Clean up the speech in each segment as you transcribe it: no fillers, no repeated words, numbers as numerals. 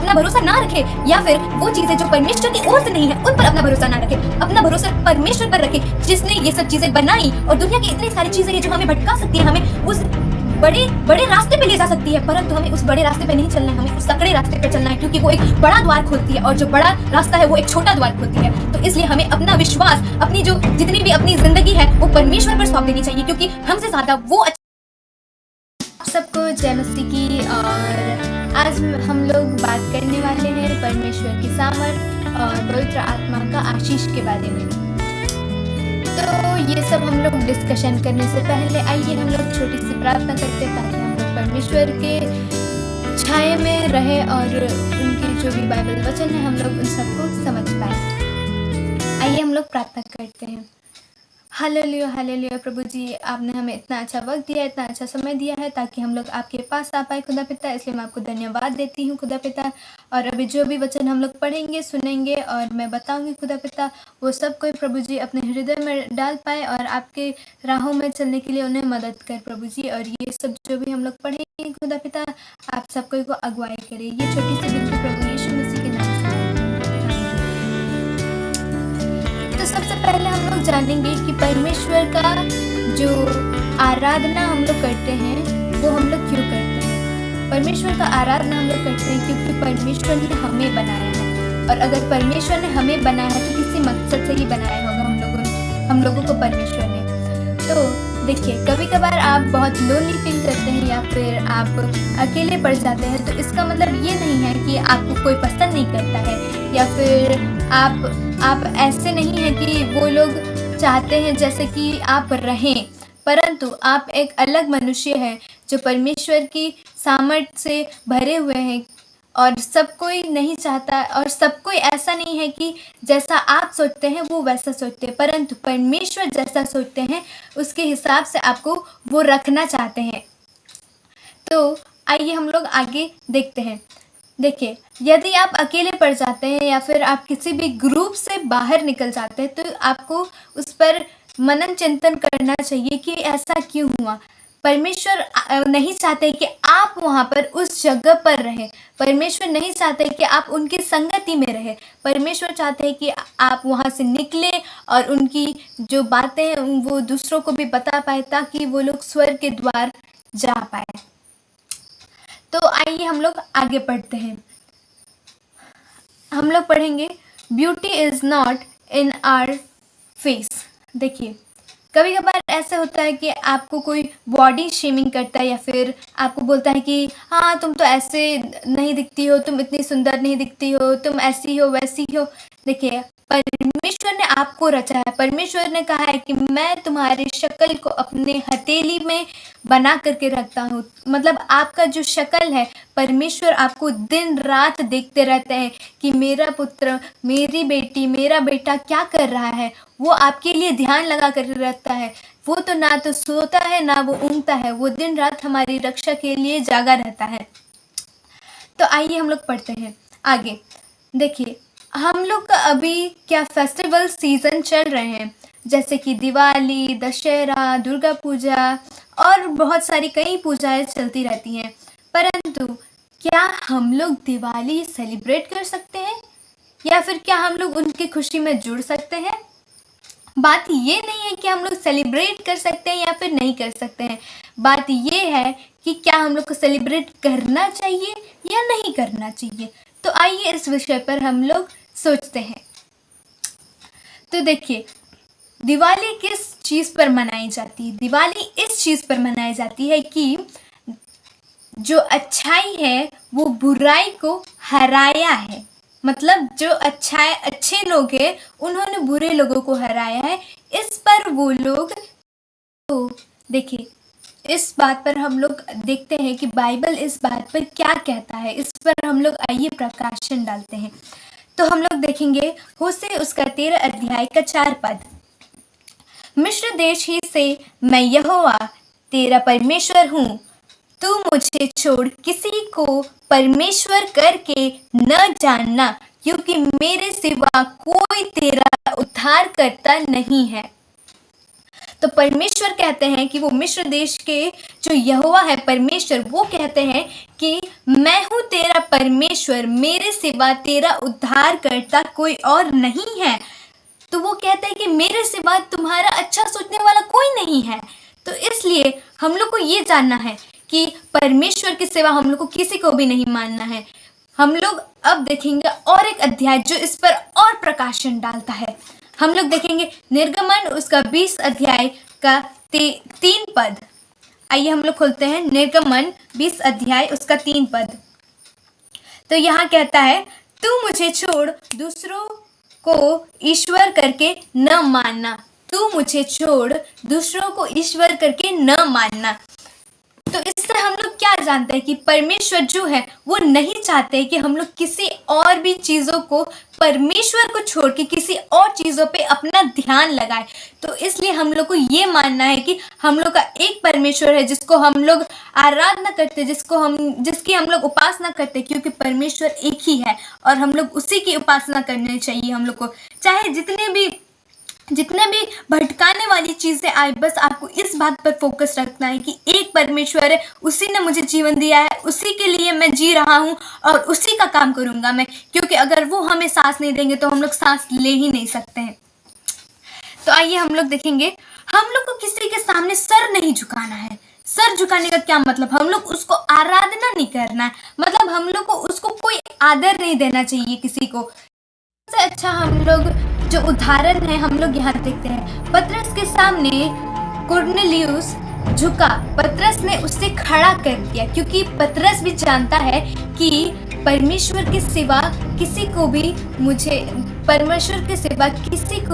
अपना भरोसा ना रखे, या फिर वो चीजें जो परमेश्वर की ओर से नहीं है उन पर अपना भरोसा ना रखे, अपना भरोसा परमेश्वर पर रखे जिसने ये सब चीजें बनाई। और दुनिया की इतनी सारी चीजें हैं जो हमें भटका सकती है, हमें उस बड़े बड़े रास्ते पे ले जा सकती है, परंतु हमें उस बड़े रास्ते पे नहीं चलना है, हमें उस सकड़े रास्ते पे चलना है, क्योंकि वो एक बड़ा द्वार खोलती है और जो बड़ा रास्ता है वो एक छोटा द्वार खोलती है। तो इसलिए हमें अपना विश्वास, अपनी जो जितनी भी अपनी जिंदगी है वो परमेश्वर पर सौंप देनी चाहिए, क्योंकि हमसे ज्यादा वो सबको जय मसीह की। और आज हम लोग बात करने वाले हैं परमेश्वर की सामर्थ और पवित्र आत्मा का आशीष के बारे में। तो ये सब हम लोग डिस्कशन करने से पहले आइए हम लोग छोटी सी प्रार्थना करते हैं, ताकि हम लोग परमेश्वर के छाये में रहे और उनके जो भी बाइबल वचन है हम लोग उन सबको समझ पाए। आइए हम लोग प्रार्थना करते हैं। हालेलुया हालेलुया प्रभु जी, आपने हमें इतना अच्छा वक्त दिया, इतना अच्छा समय दिया है ताकि हम लोग आपके पास आ पाए खुदा पिता, इसलिए मैं आपको धन्यवाद देती हूँ खुदा पिता। और अभी जो भी वचन हम लोग पढ़ेंगे सुनेंगे और मैं बताऊंगी खुदा पिता, वो सब कोई प्रभु जी अपने हृदय में डाल पाए और आपके राहों में चलने के लिए उन्हें मदद कर प्रभु जी। और ये सब जो भी हम लोग पढ़ेंगे खुदा पिता, आप सब कोई को अगुवाई करे। ये छोटी सी विनती प्रभु यीशु मसीह के नाम से। तो सबसे पहले हम लोग जानेंगे कि परमेश्वर का जो आराधना हम लोग करते हैं वो हम लोग क्यों करते हैं। परमेश्वर का आराधना हम लोग करते हैं क्योंकि परमेश्वर ने हमें बनाया है, और अगर परमेश्वर ने हमें बनाया है तो किसी मकसद से ही बनाया होगा हम लोगों को परमेश्वर ने। तो देखिए, कभी कभार आप बहुत लोनली फील करते हैं या फिर आप अकेले पड़ जाते हैं, तो इसका मतलब ये नहीं है कि आपको कोई पसंद नहीं करता है, या फिर आप ऐसे नहीं है कि वो लोग चाहते हैं जैसे कि आप रहें, परंतु आप एक अलग मनुष्य हैं जो परमेश्वर की सामर्थ्य से भरे हुए हैं। और सब कोई नहीं चाहता, और सब कोई ऐसा नहीं है कि जैसा आप सोचते हैं वो वैसा सोचते हैं, परंतु परमेश्वर जैसा सोचते हैं उसके हिसाब से आपको वो रखना चाहते हैं। तो आइए हम लोग आगे देखते हैं। देखिए, यदि आप अकेले पड़ जाते हैं या फिर आप किसी भी ग्रुप से बाहर निकल जाते हैं, तो आपको उस पर मनन चिंतन करना चाहिए कि ऐसा क्यों हुआ। परमेश्वर नहीं चाहते कि आप वहाँ पर उस जगह पर रहें। परमेश्वर नहीं चाहते कि आप उनकी संगति में रहें। परमेश्वर चाहते हैं कि आप वहाँ से निकले और उनकी जो बातें हैं वो दूसरों को भी बता पाए, ताकि वो लोग स्वर्ग के द्वार जा पाए। तो आइए हम लोग आगे पढ़ते हैं। हम लोग पढ़ेंगे beauty is not in our face. देखिए, कभी कभार ऐसा होता है कि आपको कोई बॉडी शेमिंग करता है, या फिर आपको बोलता है कि हाँ तुम तो ऐसे नहीं दिखती हो, तुम इतनी सुंदर नहीं दिखती हो, तुम ऐसी हो वैसी हो। देखिए, परमेश्वर ने आपको रचा है। परमेश्वर ने कहा है कि मैं तुम्हारी शक्ल को अपने हथेली में बना करके रखता हूँ। मतलब आपका जो शक्ल है, परमेश्वर आपको दिन रात देखते रहते हैं कि मेरा पुत्र, मेरी बेटी, मेरा बेटा क्या कर रहा है। वो आपके लिए ध्यान लगा कर रखता है। वो तो ना तो सोता है ना वो ऊँगता है, वो दिन रात हमारी रक्षा के लिए जागा रहता है। तो आइए हम लोग पढ़ते हैं आगे। देखिए, हम लोग का अभी क्या फेस्टिवल सीजन चल रहे हैं, जैसे कि दिवाली, दशहरा, दुर्गा पूजा और बहुत सारी कई पूजाएं चलती रहती हैं। परंतु क्या हम लोग दिवाली सेलिब्रेट कर सकते हैं, या फिर क्या हम लोग उनकी खुशी में जुड़ सकते हैं? बात ये नहीं है कि हम लोग सेलिब्रेट कर सकते हैं या फिर नहीं कर सकते हैं। बात ये है कि क्या हम लोग को सेलिब्रेट करना चाहिए या नहीं करना चाहिए। तो आइए इस विषय पर हम लोग सोचते हैं। तो देखिए, दिवाली किस चीज़ पर मनाई जाती है? दिवाली इस चीज़ पर मनाई जाती है कि जो अच्छाई है वो बुराई को हराया है। मतलब जो अच्छे लोग हैं उन्होंने बुरे लोगों को हराया है। इस पर वो लोग, तो देखिए, इस बात पर हम लोग देखते हैं कि बाइबल इस बात पर क्या कहता है। इस पर हम लोग आइए प्रकाशन डालते हैं। तो हम लोग देखेंगे होशे उसका 13 अध्याय का 4 पद। मिस्र देश ही से मैं यहोवा तेरा परमेश्वर हूँ, तू मुझे छोड़ किसी को परमेश्वर करके न जानना, क्योंकि मेरे सिवा कोई तेरा उद्धार करता नहीं है। तो परमेश्वर कहते हैं कि वो मिस्र देश के जो यहोवा है परमेश्वर, वो कहते हैं कि मैं हूँ तेरा परमेश्वर, मेरे सिवा तेरा उद्धार करता कोई और नहीं है। तो वो कहते हैं कि मेरे सिवा तुम्हारा अच्छा सोचने वाला कोई नहीं है। तो इसलिए हम लोग को ये जानना है कि परमेश्वर के सिवा हम लोग को किसी को भी नहीं मानना है। हम लोग अब देखेंगे और एक अध्याय जो इस पर और प्रकाशन डालता है। हम लोग देखेंगे निर्गमन उसका 20 अध्याय का 3 पद। आइए हम लोग खोलते हैं निर्गमन 20 अध्याय उसका 3 पद। तो यहाँ कहता है, तू मुझे छोड़ दूसरों को ईश्वर करके न मानना, तू मुझे छोड़ दूसरों को ईश्वर करके न मानना। तो इससे हम लोग क्या जानते हैं कि परमेश्वर जो है वो नहीं चाहते कि हम लोग किसी और भी चीज़ों को, परमेश्वर को छोड़ के किसी और चीज़ों पे अपना ध्यान लगाए। तो इसलिए हम लोग को ये मानना है कि हम लोग का एक परमेश्वर है जिसको हम लोग आराधना करते, जिसकी हम लोग उपासना करते, क्योंकि परमेश्वर एक ही है और हम लोग उसी की उपासना करनी चाहिए। हम लोग को चाहे जितने भी भटकाने वाली चीज़ें आए, बस आपको इस बात पर फोकस रखना है कि एक परमेश्वर है, उसी ने मुझे जीवन दिया है, उसी के लिए मैं जी रहा हूँ और उसी का काम करूँगा मैं, क्योंकि अगर वो हमें सांस नहीं देंगे तो हम लोग सांस ले ही नहीं सकते हैं। तो आइए हम लोग देखेंगे, हम लोग को किसी के सामने सर नहीं झुकाना है। सर झुकाने का क्या मतलब? हम लोग उसको आराधना नहीं करना है, मतलब हम लोग को उसको कोई आदर नहीं देना चाहिए किसी को। सबसे अच्छा हम लोग जो उदाहरण है हम लोग यहाँ देखते हैं, पतरस के सामने कुरनेलियुस झुका, पतरस ने उससे खड़ा कर दिया, क्योंकि पतरस भी जानता है कि परमेश्वर के सिवा किसी को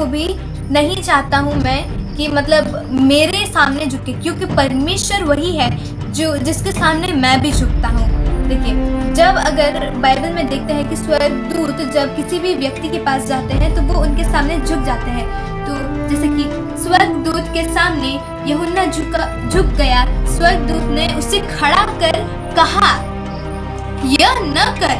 भी नहीं चाहता हूँ मैं कि मतलब मेरे सामने झुके, क्योंकि परमेश्वर वही है जिसके सामने मैं भी झुकता हूँ। देखिए, जब अगर बाइबल में देखते हैं कि स्वर्गदूत जब किसी भी व्यक्ति के पास जाते हैं तो वो उनके सामने झुक जाते हैं। तो जैसे कि स्वर्गदूत के सामने यूहन्ना झुक गया, स्वर्गदूत ने उसे खड़ा कर कहा, यह न कर,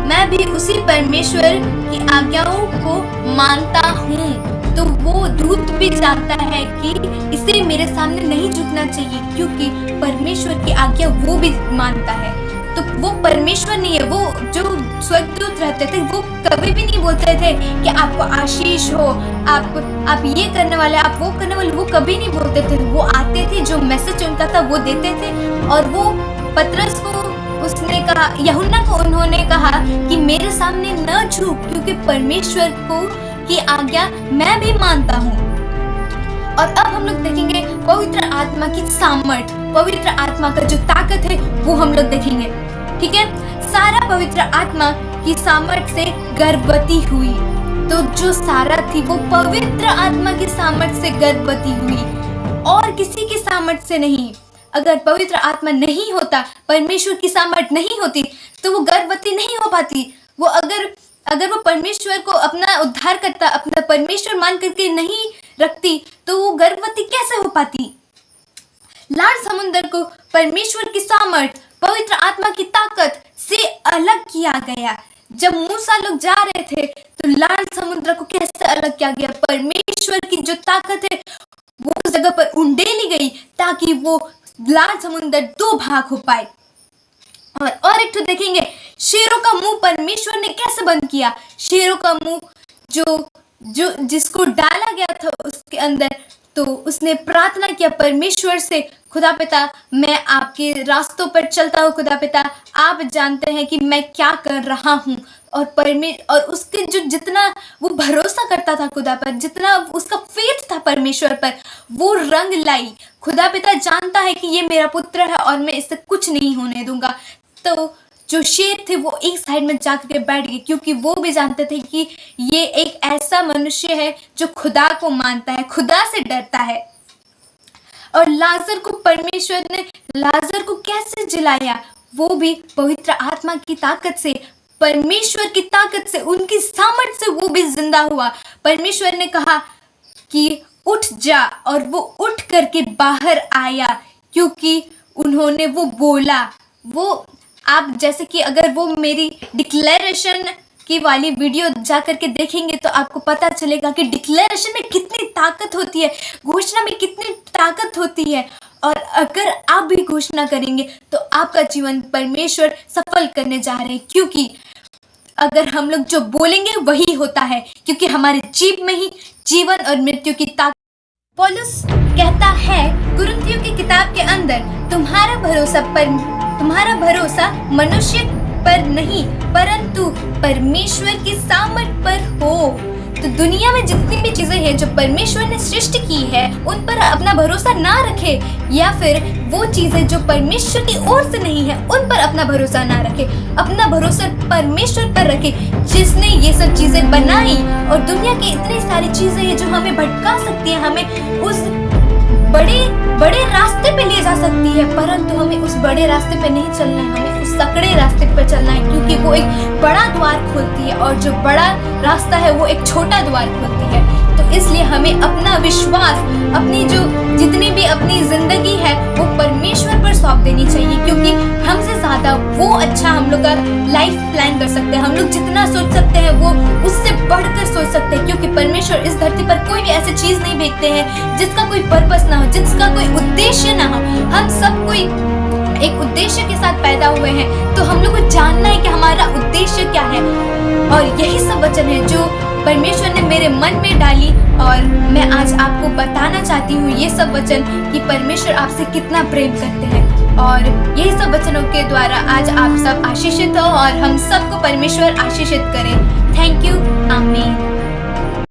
मैं भी उसी परमेश्वर की आज्ञाओं को मानता हूँ। तो वो दूत भी जानता है कि इसे मेरे सामने नहीं झुकना चाहिए, क्योंकि परमेश्वर की आज्ञा वो भी मानता है। तो वो परमेश्वर नहीं है, वो जो स्वर्गदूत रहते थे वो कभी भी नहीं बोलते थे कि आपको आशीष हो, आप ये करने वाले, आप वो करने वाले, वो कभी नहीं बोलते थे। वो आते थे, जो मैसेज उनका था वो देते थे, और वो पतरस को उसने कहा, यूहन्ना को उन्होंने कहा कि मेरे सामने न झुक, क्योंकि परमेश्वर की आज्ञा मैं भी मानता हूँ। और अब हम लोग देखेंगे पवित्र आत्मा की सामर्थ, पवित्र आत्मा का जो ताकत है वो हम लोग देखेंगे। ठीक है, सारा पवित्र आत्मा की सामर्थ से गर्भवती हुई। तो जो सारा थी वो पवित्र आत्मा की सामर्थ से गर्भवती हुई, और किसी की सामर्थ से नहीं। अगर पवित्र आत्मा नहीं होता, परमेश्वर की सामर्थ नहीं होती, तो वो गर्भवती नहीं हो पाती। वो अगर वो परमेश्वर को अपना उद्धार करता, अपना परमेश्वर मान करके नहीं रखती, तो वो गर्भवती कैसे हो पाती? लाल समुद्र को परमेश्वर की सामर्थ, पवित्र आत्मा की ताकत से अलग किया गया। जब मूसा लोग जा रहे थे तो लाल समुद्र को कैसे अलग किया गया? परमेश्वर की जो ताकत है वो उस जगह पर उंडेली गई, ताकि वो लाल समुद्र 2 भाग हो पाए। और एक तो देखेंगे, शेरों का मुंह परमेश्वर ने कैसे बंद किया। शेरों का मुंह जो जिसको डाला गया था उसके अंदर, तो उसने प्रार्थना किया परमेश्वर से, खुदा पिता मैं आपके रास्तों पर चलता हूँ, खुदा पिता आप जानते हैं कि मैं क्या कर रहा हूँ। और उसके जो जितना वो भरोसा करता था खुदा पर, जितना उसका फेथ था परमेश्वर पर, वो रंग लाई। खुदा पिता जानता है कि ये मेरा पुत्र है और मैं इससे कुछ नहीं होने दूंगा। तो जो शेर थे वो एक साइड में जाकर के बैठ गए, क्योंकि वो भी जानते थे कि ये एक ऐसा मनुष्य है जो खुदा को मानता है, खुदा से डरता है। और लाजर को परमेश्वर ने लाजर को कैसे जिलाया? वो भी पवित्र आत्मा की ताकत से, परमेश्वर की ताकत से, उनकी सामर्थ से वो भी जिंदा हुआ। परमेश्वर ने कहा कि उठ जा, और वो उठ करके बाहर आया, क्योंकि वो बोला। वो आप जैसे कि अगर वो मेरी डिक्लेरेशन की वाली वीडियो जा करके देखेंगे तो आपको पता चलेगा कि डिक्लेरेशन में कितनी ताकत होती है, घोषणा में कितनी ताकत होती है। और अगर आप भी घोषणा करेंगे तो आपका जीवन परमेश्वर सफल करने जा रहे हैं, क्योंकि अगर हम लोग जो बोलेंगे वही होता है, क्योंकि हमारे जीभ में ही जीवन और मृत्यु की ताकत। पौलुस कहता है कुरिन्थियों की किताब के अंदर, तुम्हारा भरोसा मनुष्य पर नहीं परंतु परमेश्वर की सामर्थ पर हो। तो दुनिया में जितनी भी चीजें हैं जो परमेश्वर ने सृष्टि की है उन पर अपना भरोसा ना रखे, या फिर वो चीजें जो परमेश्वर की ओर से नहीं है उन पर अपना भरोसा ना रखे। अपना भरोसा परमेश्वर पर रखे जिसने ये सब चीजें बनाई। और दुनिया की इतनी सारी चीजें हैं जो हमें भटका सकती है, हमें उस बड़े रास्ते पे ले जा सकती है, परंतु हमें उस बड़े रास्ते पे नहीं चलना है, हमें उस सकड़े रास्ते पर चलना है, क्योंकि वो एक बड़ा द्वार खोलती है और जो बड़ा रास्ता है वो एक छोटा द्वार खोलती है। तो इसलिए हमें अपना विश्वास, अपनी जो जितनी भी अपनी जिंदगी है वो परमेश्वर पर सौंप देनी चाहिए, क्योंकि हमसे ज्यादा वो अच्छा हम लोग का लाइफ प्लान कर सकते हैं। हम लोग जितना सोच सकते हैं वो उससे बढ़कर सोच सकते हैं, क्योंकि परमेश्वर इस धरती पर कोई भी ऐसी चीज नहीं भेजते हैं जिसका कोई पर्पस ना हो, जिसका कोई उद्देश्य ना हो। हम सब कोई एक उद्देश्य के साथ पैदा हुए हैं, तो हम लोग को जानना है कि हमारा उद्देश्य क्या है। और यही सब वचन है जो परमेश्वर ने मेरे मन में डाली, और मैं आज आपको बताना चाहती हूँ ये सब वचन कि परमेश्वर आपसे कितना प्रेम करते हैं। और यही सब वचनों के द्वारा आज आप सब आशीषित हो और हम सबको परमेश्वर आशीषित करें। Thank you. आमीन।